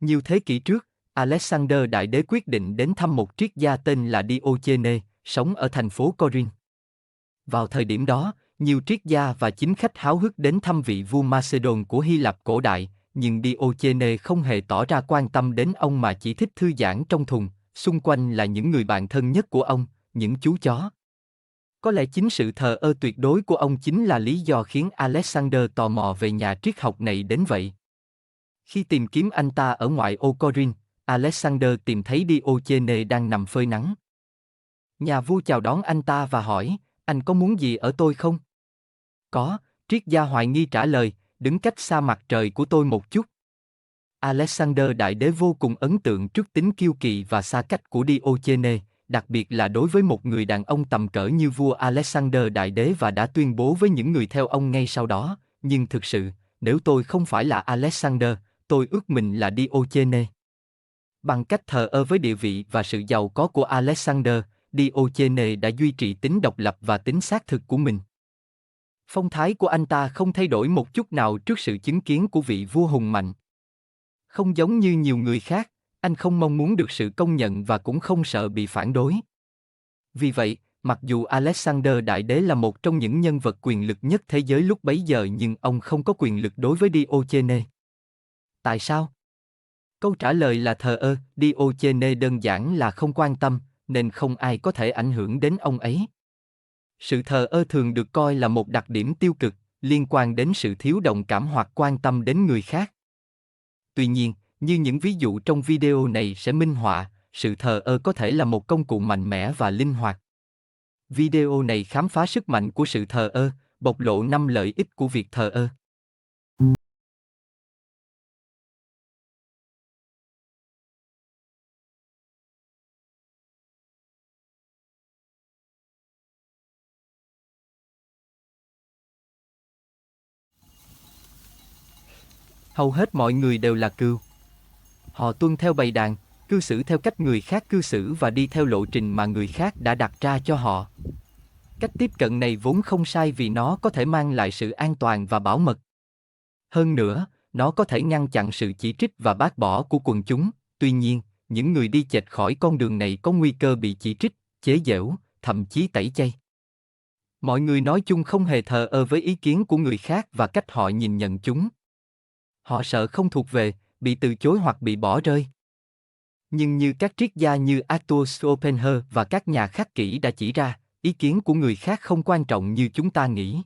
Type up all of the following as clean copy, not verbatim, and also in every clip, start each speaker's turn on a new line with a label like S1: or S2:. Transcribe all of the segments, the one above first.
S1: Nhiều thế kỷ trước, Alexander Đại Đế quyết định đến thăm một triết gia tên là Diogenes, sống ở thành phố Corinth. Vào thời điểm đó, nhiều triết gia và chính khách háo hức đến thăm vị vua Macedon của Hy Lạp cổ đại, nhưng Diogenes không hề tỏ ra quan tâm đến ông mà chỉ thích thư giãn trong thùng, xung quanh là những người bạn thân nhất của ông, những chú chó. Có lẽ chính sự thờ ơ tuyệt đối của ông chính là lý do khiến Alexander tò mò về nhà triết học này đến vậy. Khi tìm kiếm anh ta ở ngoại ô Corinth, Alexander tìm thấy Diogenes đang nằm phơi nắng. Nhà vua chào đón anh ta và hỏi, anh có muốn gì ở tôi không? Có, triết gia hoài nghi trả lời, đứng cách xa mặt trời của tôi một chút. Alexander Đại Đế vô cùng ấn tượng trước tính kiêu kỳ và xa cách của Diogenes, đặc biệt là đối với một người đàn ông tầm cỡ như vua Alexander Đại Đế, và đã tuyên bố với những người theo ông ngay sau đó, nhưng thực sự, nếu tôi không phải là Alexander, tôi ước mình là Diogenes. Bằng cách thờ ơ với địa vị và sự giàu có của Alexander, Diogenes đã duy trì tính độc lập và tính xác thực của mình. Phong thái của anh ta không thay đổi một chút nào trước sự chứng kiến của vị vua hùng mạnh. Không giống như nhiều người khác, anh không mong muốn được sự công nhận và cũng không sợ bị phản đối. Vì vậy, mặc dù Alexander Đại Đế là một trong những nhân vật quyền lực nhất thế giới lúc bấy giờ, nhưng ông không có quyền lực đối với Diogenes. Tại sao? Câu trả lời là thờ ơ. Diogenes đơn giản là không quan tâm, nên không ai có thể ảnh hưởng đến ông ấy. Sự thờ ơ thường được coi là một đặc điểm tiêu cực, liên quan đến sự thiếu đồng cảm hoặc quan tâm đến người khác. Tuy nhiên, như những ví dụ trong video này sẽ minh họa, sự thờ ơ có thể là một công cụ mạnh mẽ và linh hoạt. Video này khám phá sức mạnh của sự thờ ơ, bộc lộ 5 lợi ích của việc thờ ơ. Hầu hết mọi người đều là cừu. Họ tuân theo bầy đàn, cư xử theo cách người khác cư xử và đi theo lộ trình mà người khác đã đặt ra cho họ. Cách tiếp cận này vốn không sai vì nó có thể mang lại sự an toàn và bảo mật. Hơn nữa, nó có thể ngăn chặn sự chỉ trích và bác bỏ của quần chúng. Tuy nhiên, những người đi chệch khỏi con đường này có nguy cơ bị chỉ trích, chế giễu, thậm chí tẩy chay. Mọi người nói chung không hề thờ ơ với ý kiến của người khác và cách họ nhìn nhận chúng. Họ sợ không thuộc về, bị từ chối hoặc bị bỏ rơi. Nhưng như các triết gia như Arthur Schopenhauer và các nhà khắc kỷ đã chỉ ra, ý kiến của người khác không quan trọng như chúng ta nghĩ.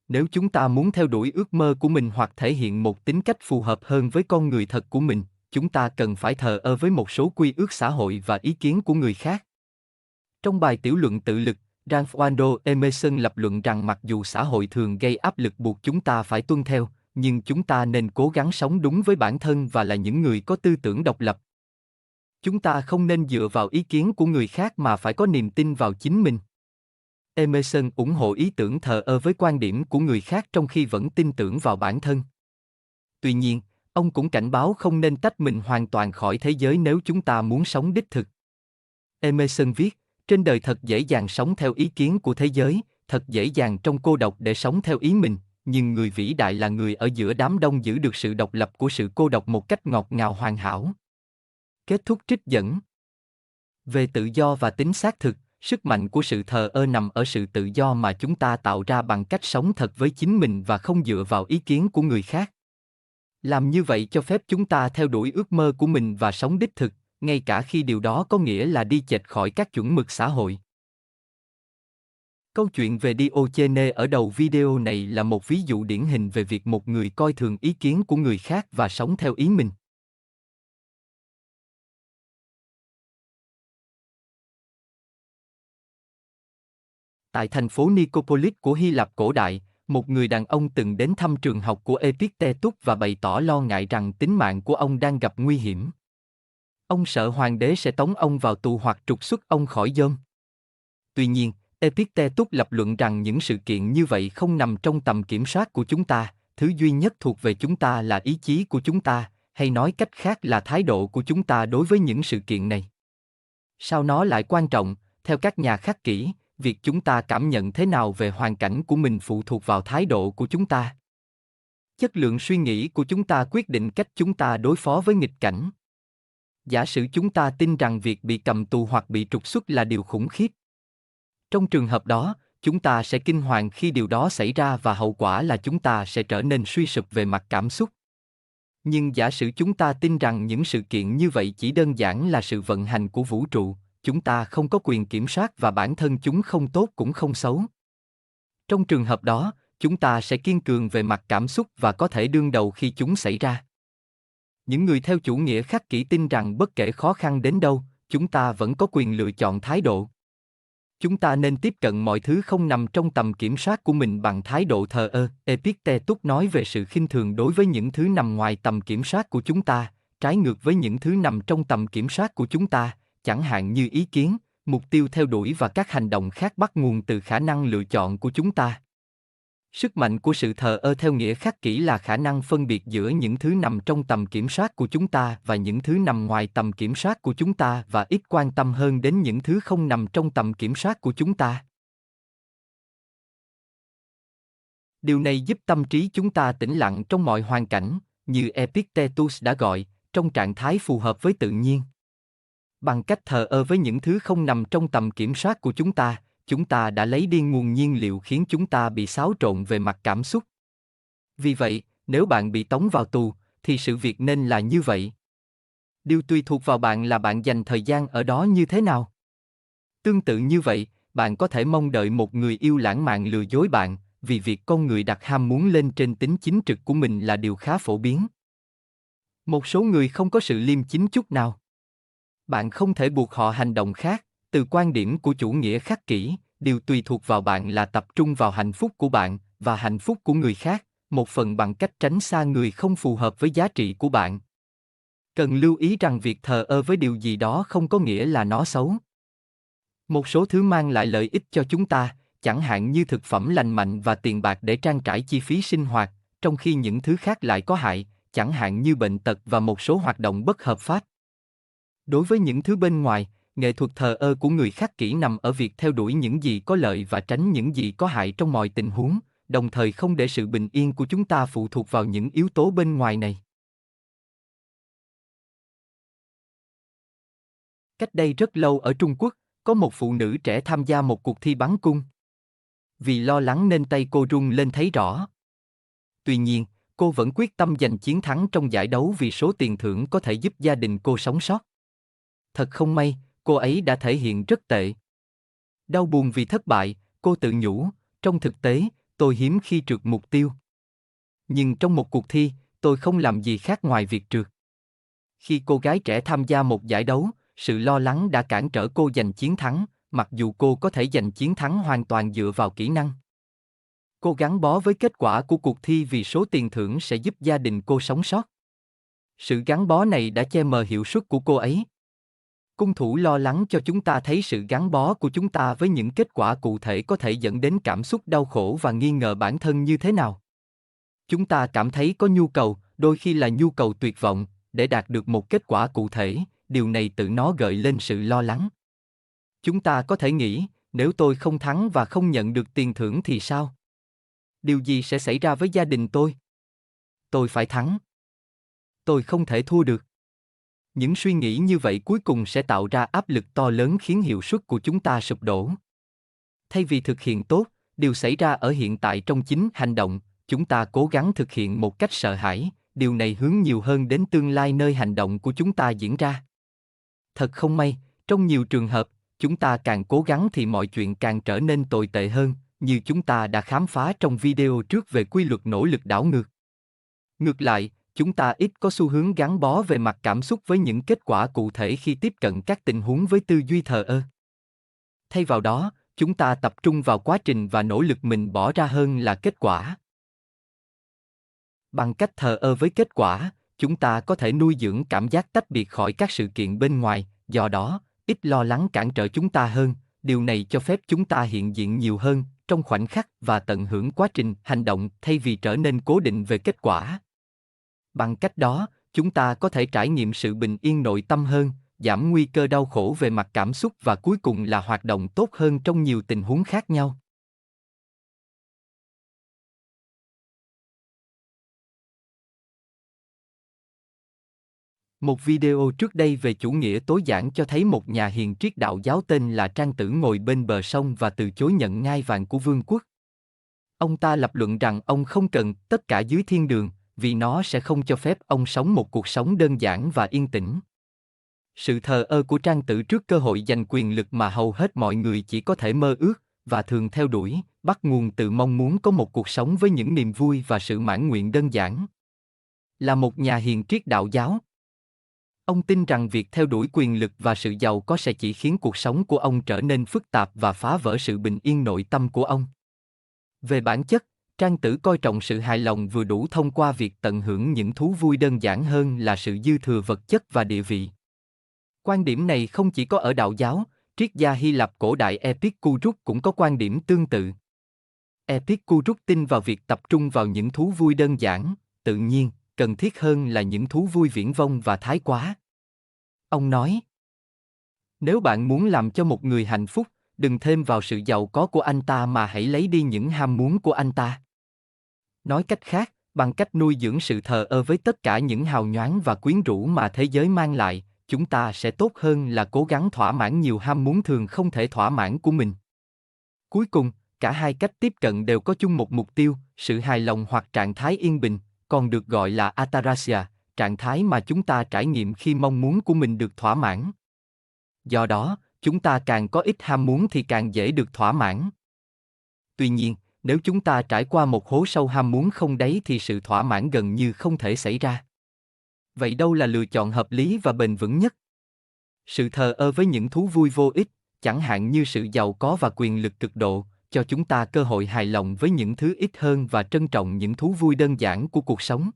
S1: Nếu chúng ta muốn theo đuổi ước mơ của mình hoặc thể hiện một tính cách phù hợp hơn với con người thật của mình, chúng ta cần phải thờ ơ với một số quy ước xã hội và ý kiến của người khác. Trong bài tiểu luận tự lực, Ralph Waldo Emerson lập luận rằng mặc dù xã hội thường gây áp lực buộc chúng ta phải tuân theo, nhưng chúng ta nên cố gắng sống đúng với bản thân và là những người có tư tưởng độc lập. Chúng ta không nên dựa vào ý kiến của người khác mà phải có niềm tin vào chính mình. Emerson ủng hộ ý tưởng thờ ơ với quan điểm của người khác trong khi vẫn tin tưởng vào bản thân. Tuy nhiên, ông cũng cảnh báo không nên tách mình hoàn toàn khỏi thế giới nếu chúng ta muốn sống đích thực. Emerson viết, trên đời thật dễ dàng sống theo ý kiến của thế giới, thật dễ dàng trong cô độc để sống theo ý mình, nhưng người vĩ đại là người ở giữa đám đông giữ được sự độc lập của sự cô độc một cách ngọt ngào hoàn hảo. Kết thúc trích dẫn. Về tự do và tính xác thực, sức mạnh của sự thờ ơ nằm ở sự tự do mà chúng ta tạo ra bằng cách sống thật với chính mình và không dựa vào ý kiến của người khác. Làm như vậy cho phép chúng ta theo đuổi ước mơ của mình và sống đích thực, ngay cả khi điều đó có nghĩa là đi chệch khỏi các chuẩn mực xã hội. Câu chuyện về Diogenes ở đầu video này là một ví dụ điển hình về việc một người coi thường ý kiến của người khác và sống theo ý mình. Tại thành phố Nicopolis của Hy Lạp cổ đại, một người đàn ông từng đến thăm trường học của Epictetus và bày tỏ lo ngại rằng tính mạng của ông đang gặp nguy hiểm. Ông sợ hoàng đế sẽ tống ông vào tù hoặc trục xuất ông khỏi Dome. Tuy nhiên, Epictetus lập luận rằng những sự kiện như vậy không nằm trong tầm kiểm soát của chúng ta, thứ duy nhất thuộc về chúng ta là ý chí của chúng ta, hay nói cách khác là thái độ của chúng ta đối với những sự kiện này. Sao nó lại quan trọng? Theo các nhà khắc kỷ, việc chúng ta cảm nhận thế nào về hoàn cảnh của mình phụ thuộc vào thái độ của chúng ta. Chất lượng suy nghĩ của chúng ta quyết định cách chúng ta đối phó với nghịch cảnh. Giả sử chúng ta tin rằng việc bị cầm tù hoặc bị trục xuất là điều khủng khiếp. Trong trường hợp đó, chúng ta sẽ kinh hoàng khi điều đó xảy ra và hậu quả là chúng ta sẽ trở nên suy sụp về mặt cảm xúc. Nhưng giả sử chúng ta tin rằng những sự kiện như vậy chỉ đơn giản là sự vận hành của vũ trụ, chúng ta không có quyền kiểm soát và bản thân chúng không tốt cũng không xấu. Trong trường hợp đó, chúng ta sẽ kiên cường về mặt cảm xúc và có thể đương đầu khi chúng xảy ra. Những người theo chủ nghĩa khắc kỷ tin rằng bất kể khó khăn đến đâu, chúng ta vẫn có quyền lựa chọn thái độ. Chúng ta nên tiếp cận mọi thứ không nằm trong tầm kiểm soát của mình bằng thái độ thờ ơ. Epictetus nói về sự khinh thường đối với những thứ nằm ngoài tầm kiểm soát của chúng ta, trái ngược với những thứ nằm trong tầm kiểm soát của chúng ta, chẳng hạn như ý kiến, mục tiêu theo đuổi và các hành động khác bắt nguồn từ khả năng lựa chọn của chúng ta. Sức mạnh của sự thờ ơ theo nghĩa khắc kỷ là khả năng phân biệt giữa những thứ nằm trong tầm kiểm soát của chúng ta và những thứ nằm ngoài tầm kiểm soát của chúng ta và ít quan tâm hơn đến những thứ không nằm trong tầm kiểm soát của chúng ta. Điều này giúp tâm trí chúng ta tĩnh lặng trong mọi hoàn cảnh, như Epictetus đã gọi, trong trạng thái phù hợp với tự nhiên. Bằng cách thờ ơ với những thứ không nằm trong tầm kiểm soát của chúng ta đã lấy đi nguồn nhiên liệu khiến chúng ta bị xáo trộn về mặt cảm xúc. Vì vậy, nếu bạn bị tống vào tù, thì sự việc nên là như vậy. Điều tùy thuộc vào bạn là bạn dành thời gian ở đó như thế nào. Tương tự như vậy, bạn có thể mong đợi một người yêu lãng mạn lừa dối bạn, vì việc con người đặt ham muốn lên trên tính chính trực của mình là điều khá phổ biến. Một số người không có sự liêm chính chút nào. Bạn không thể buộc họ hành động khác. Từ quan điểm của chủ nghĩa khắc kỷ, điều tùy thuộc vào bạn là tập trung vào hạnh phúc của bạn và hạnh phúc của người khác, một phần bằng cách tránh xa người không phù hợp với giá trị của bạn. Cần lưu ý rằng việc thờ ơ với điều gì đó không có nghĩa là nó xấu. Một số thứ mang lại lợi ích cho chúng ta, chẳng hạn như thực phẩm lành mạnh và tiền bạc để trang trải chi phí sinh hoạt, trong khi những thứ khác lại có hại, chẳng hạn như bệnh tật và một số hoạt động bất hợp pháp. Đối với những thứ bên ngoài, nghệ thuật thờ ơ của người khắc kỷ nằm ở việc theo đuổi những gì có lợi và tránh những gì có hại trong mọi tình huống, đồng thời không để sự bình yên của chúng ta phụ thuộc vào những yếu tố bên ngoài này. Cách đây rất lâu ở Trung Quốc, có một phụ nữ trẻ tham gia một cuộc thi bắn cung. Vì lo lắng nên tay cô run lên thấy rõ. Tuy nhiên, cô vẫn quyết tâm giành chiến thắng trong giải đấu vì số tiền thưởng có thể giúp gia đình cô sống sót. Thật không may, cô ấy đã thể hiện rất tệ. Đau buồn vì thất bại, cô tự nhủ, trong thực tế, tôi hiếm khi trượt mục tiêu. Nhưng trong một cuộc thi, tôi không làm gì khác ngoài việc trượt. Khi cô gái trẻ tham gia một giải đấu, sự lo lắng đã cản trở cô giành chiến thắng, mặc dù cô có thể giành chiến thắng hoàn toàn dựa vào kỹ năng. Cô gắn bó với kết quả của cuộc thi vì số tiền thưởng sẽ giúp gia đình cô sống sót. Sự gắn bó này đã che mờ hiệu suất của cô ấy. Cung thủ lo lắng cho chúng ta thấy sự gắn bó của chúng ta với những kết quả cụ thể có thể dẫn đến cảm xúc đau khổ và nghi ngờ bản thân như thế nào. Chúng ta cảm thấy có nhu cầu, đôi khi là nhu cầu tuyệt vọng, để đạt được một kết quả cụ thể, điều này tự nó gợi lên sự lo lắng. Chúng ta có thể nghĩ, nếu tôi không thắng và không nhận được tiền thưởng thì sao? Điều gì sẽ xảy ra với gia đình tôi? Tôi phải thắng. Tôi không thể thua được. Những suy nghĩ như vậy cuối cùng sẽ tạo ra áp lực to lớn khiến hiệu suất của chúng ta sụp đổ. Thay vì thực hiện tốt, điều xảy ra ở hiện tại trong chính hành động, chúng ta cố gắng thực hiện một cách sợ hãi, điều này hướng nhiều hơn đến tương lai nơi hành động của chúng ta diễn ra. Thật không may, trong nhiều trường hợp, chúng ta càng cố gắng thì mọi chuyện càng trở nên tồi tệ hơn, như chúng ta đã khám phá trong video trước về quy luật nỗ lực đảo ngược. Ngược lại, chúng ta ít có xu hướng gắn bó về mặt cảm xúc với những kết quả cụ thể khi tiếp cận các tình huống với tư duy thờ ơ. Thay vào đó, chúng ta tập trung vào quá trình và nỗ lực mình bỏ ra hơn là kết quả. Bằng cách thờ ơ với kết quả, chúng ta có thể nuôi dưỡng cảm giác tách biệt khỏi các sự kiện bên ngoài, do đó, ít lo lắng cản trở chúng ta hơn, điều này cho phép chúng ta hiện diện nhiều hơn, trong khoảnh khắc và tận hưởng quá trình hành động thay vì trở nên cố định về kết quả. Bằng cách đó, chúng ta có thể trải nghiệm sự bình yên nội tâm hơn, giảm nguy cơ đau khổ về mặt cảm xúc và cuối cùng là hoạt động tốt hơn trong nhiều tình huống khác nhau. Một video trước đây về chủ nghĩa tối giản cho thấy một nhà hiền triết đạo giáo tên là Trang Tử ngồi bên bờ sông và từ chối nhận ngai vàng của vương quốc. Ông ta lập luận rằng ông không cần tất cả dưới thiên đường, vì nó sẽ không cho phép ông sống một cuộc sống đơn giản và yên tĩnh. Sự thờ ơ của Trang Tử trước cơ hội giành quyền lực mà hầu hết mọi người chỉ có thể mơ ước và thường theo đuổi, bắt nguồn từ mong muốn có một cuộc sống với những niềm vui và sự mãn nguyện đơn giản. Là một nhà hiền triết đạo giáo, ông tin rằng việc theo đuổi quyền lực và sự giàu có sẽ chỉ khiến cuộc sống của ông trở nên phức tạp và phá vỡ sự bình yên nội tâm của ông. Về bản chất, Trang Tử coi trọng sự hài lòng vừa đủ thông qua việc tận hưởng những thú vui đơn giản hơn là sự dư thừa vật chất và địa vị. Quan điểm này không chỉ có ở đạo giáo, triết gia Hy Lạp cổ đại Epicurus cũng có quan điểm tương tự. Epicurus tin vào việc tập trung vào những thú vui đơn giản, tự nhiên, cần thiết hơn là những thú vui viển vông và thái quá. Ông nói, nếu bạn muốn làm cho một người hạnh phúc, đừng thêm vào sự giàu có của anh ta mà hãy lấy đi những ham muốn của anh ta. Nói cách khác, bằng cách nuôi dưỡng sự thờ ơ với tất cả những hào nhoáng và quyến rũ mà thế giới mang lại, chúng ta sẽ tốt hơn là cố gắng thỏa mãn nhiều ham muốn thường không thể thỏa mãn của mình. Cuối cùng, cả hai cách tiếp cận đều có chung một mục tiêu, sự hài lòng hoặc trạng thái yên bình, còn được gọi là ataraxia, trạng thái mà chúng ta trải nghiệm khi mong muốn của mình được thỏa mãn. Do đó, chúng ta càng có ít ham muốn thì càng dễ được thỏa mãn. Tuy nhiên, nếu chúng ta trải qua một hố sâu ham muốn không đáy thì sự thỏa mãn gần như không thể xảy ra. Vậy đâu là lựa chọn hợp lý và bền vững nhất? Sự thờ ơ với những thú vui vô ích, chẳng hạn như sự giàu có và quyền lực cực độ, cho chúng ta cơ hội hài lòng với những thứ ít hơn và trân trọng những thú vui đơn giản của cuộc sống.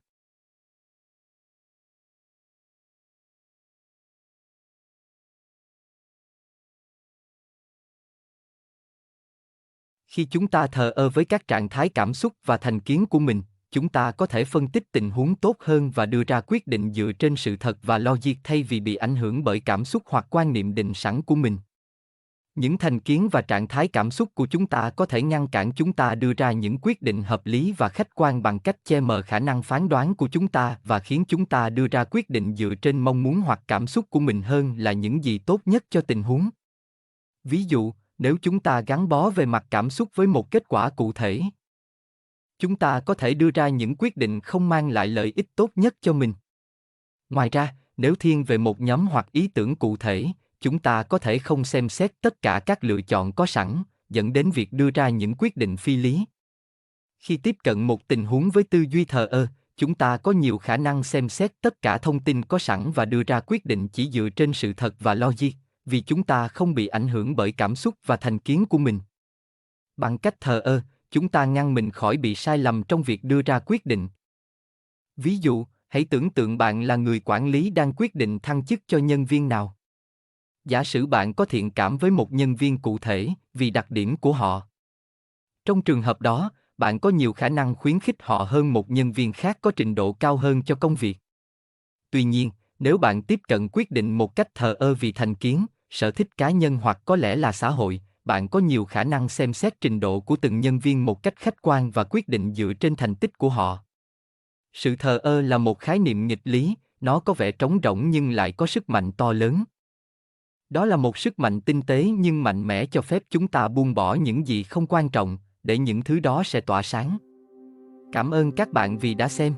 S1: Khi chúng ta thờ ơ với các trạng thái cảm xúc và thành kiến của mình, chúng ta có thể phân tích tình huống tốt hơn và đưa ra quyết định dựa trên sự thật và logic thay vì bị ảnh hưởng bởi cảm xúc hoặc quan niệm định sẵn của mình. Những thành kiến và trạng thái cảm xúc của chúng ta có thể ngăn cản chúng ta đưa ra những quyết định hợp lý và khách quan bằng cách che mờ khả năng phán đoán của chúng ta và khiến chúng ta đưa ra quyết định dựa trên mong muốn hoặc cảm xúc của mình hơn là những gì tốt nhất cho tình huống. Ví dụ, nếu chúng ta gắn bó về mặt cảm xúc với một kết quả cụ thể, chúng ta có thể đưa ra những quyết định không mang lại lợi ích tốt nhất cho mình. Ngoài ra, nếu thiên về một nhóm hoặc ý tưởng cụ thể, chúng ta có thể không xem xét tất cả các lựa chọn có sẵn, dẫn đến việc đưa ra những quyết định phi lý. Khi tiếp cận một tình huống với tư duy thờ ơ, chúng ta có nhiều khả năng xem xét tất cả thông tin có sẵn và đưa ra quyết định chỉ dựa trên sự thật và logic, vì chúng ta không bị ảnh hưởng bởi cảm xúc và thành kiến của mình. Bằng cách thờ ơ, chúng ta ngăn mình khỏi bị sai lầm trong việc đưa ra quyết định. Ví dụ, hãy tưởng tượng bạn là người quản lý đang quyết định thăng chức cho nhân viên nào. Giả sử bạn có thiện cảm với một nhân viên cụ thể vì đặc điểm của họ. Trong trường hợp đó, bạn có nhiều khả năng khuyến khích họ hơn một nhân viên khác có trình độ cao hơn cho công việc. Tuy nhiên, nếu bạn tiếp cận quyết định một cách thờ ơ vì thành kiến, sở thích cá nhân hoặc có lẽ là xã hội, bạn có nhiều khả năng xem xét trình độ của từng nhân viên một cách khách quan và quyết định dựa trên thành tích của họ. Sự thờ ơ là một khái niệm nghịch lý, nó có vẻ trống rỗng nhưng lại có sức mạnh to lớn. Đó là một sức mạnh tinh tế nhưng mạnh mẽ cho phép chúng ta buông bỏ những gì không quan trọng, để những thứ đó sẽ tỏa sáng. Cảm ơn các bạn vì đã xem.